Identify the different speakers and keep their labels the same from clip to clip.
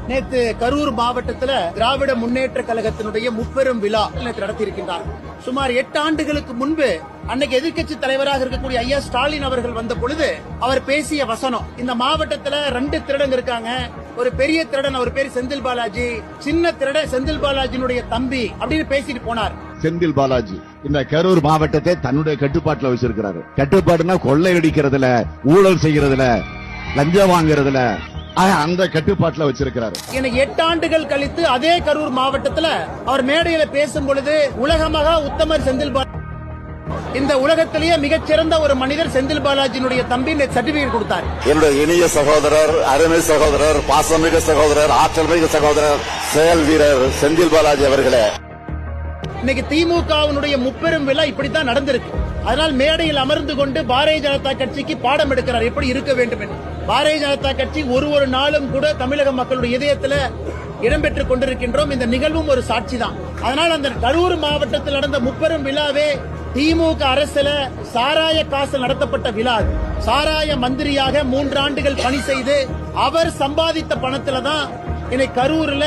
Speaker 1: நேற்று கரூர் மாவட்டத்தில் திராவிட முன்னேற்ற கழகத்தினுடைய முப்பெரும் விழா நடத்தியிருக்கின்றார். சுமார் 8 ஆண்டுகளுக்கு முன்பு அன்னைக்கு எதிர்க்கட்சி தலைவராக இருக்கக்கூடிய ஐயா ஸ்டாலின் அவர்கள் வந்த பொழுது அவர் பேசிய வசனம், இந்த மாவட்டத்தில் 2 திருடங்க இருக்காங்க. ஒரு பெரிய திருடன், அவர் பேர் செந்தில் பாலாஜி, சின்ன திருடன் செந்தில் பாலாஜினுடைய தம்பி அப்படின்னு பேசிட்டு போனார்.
Speaker 2: செந்தில் பாலாஜி இந்த கரூர் மாவட்டத்தை தன்னுடைய கட்டுப்பாட்டுல வச்சிருக்கிறாரு. கட்டுப்பாடுனா கொள்ளையடிக்கிறதுல, ஊழல் செய்யறதுல, லஞ்சம் வாங்குறதுல அந்த கட்டுப்பாட்டுல வச்சிருக்கிறாரு.
Speaker 1: 8 ஆண்டுகள் கழித்து அதே கரூர் மாவட்டத்தில் அவர் மேடையில பேசும் பொழுது உலகமகா உத்தமர் செந்தில் பாலாஜி, இந்த உலகத்திலேயே மிகச்சிறந்த ஒரு மனிதர் செந்தில் பாலாஜியினுடைய தம்பி சர்டிபிகேட் கொடுத்தார்.
Speaker 3: என்னுடைய இனிய சகோதரர், அருமை சகோதரர், பாசமிகு சகோதரர், ஆற்றல் மிகு சகோதரர், செயல் வீரர் செந்தில் பாலாஜி அவர்களே.
Speaker 1: இன்னைக்கு திமுகவினுடைய முப்பெரும் விழா இப்படித்தான் நடந்திருக்கு. அதனால் மேடையில் அமர்ந்து கொண்டு பாரதிய ஜனதா கட்சிக்கு பாடம் எடுக்கிறார், எப்படி இருக்க வேண்டும் என்று. பாரதிய ஜனதா கட்சி ஒரு நாளும் கூட தமிழக மக்களுடைய இதயத்தில் இடம்பெற்றுக் கொண்டிருக்கின்றோம். இந்த நிகழ்வும் ஒரு சாட்சி தான். அதனால் அந்த கரூர் மாவட்டத்தில் நடந்த முப்பெரும் விழாவே திமுக அரசுல சாராய காசு நடத்தப்பட்ட விழா. சாராய மந்திரியாக 3 ஆண்டுகள் பணி செய்து அவர் சம்பாதித்த பணத்துல தான் இன்னைக்கு கரூர்ல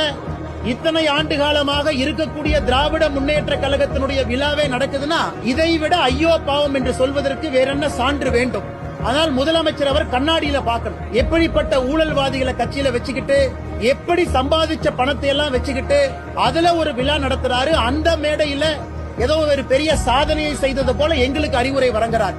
Speaker 1: இத்தனை ஆண்டு காலமாக இருக்கக்கூடிய திராவிட முன்னேற்ற கழகத்தினுடைய விழாவே நடக்குதுன்னா இதை விட ஐயோ பாவம் என்று சொல்வதற்கு வேற என்ன சான்று வேண்டும்? ஆனால் முதலமைச்சர் அவர் கண்ணாடியில பார்க்கணும். எப்படிப்பட்ட ஊழல்வாதிகளை கட்சியில வச்சுக்கிட்டு, எப்படி சம்பாதிச்ச பணத்தை எல்லாம் வச்சுக்கிட்டு அதுல ஒரு விழா நடத்துறாரு. அந்த மேடையில ஏதோ ஒரு பெரிய சாதனையை செய்தது போல எங்களுக்கு அறிவுரை வழங்குறார்.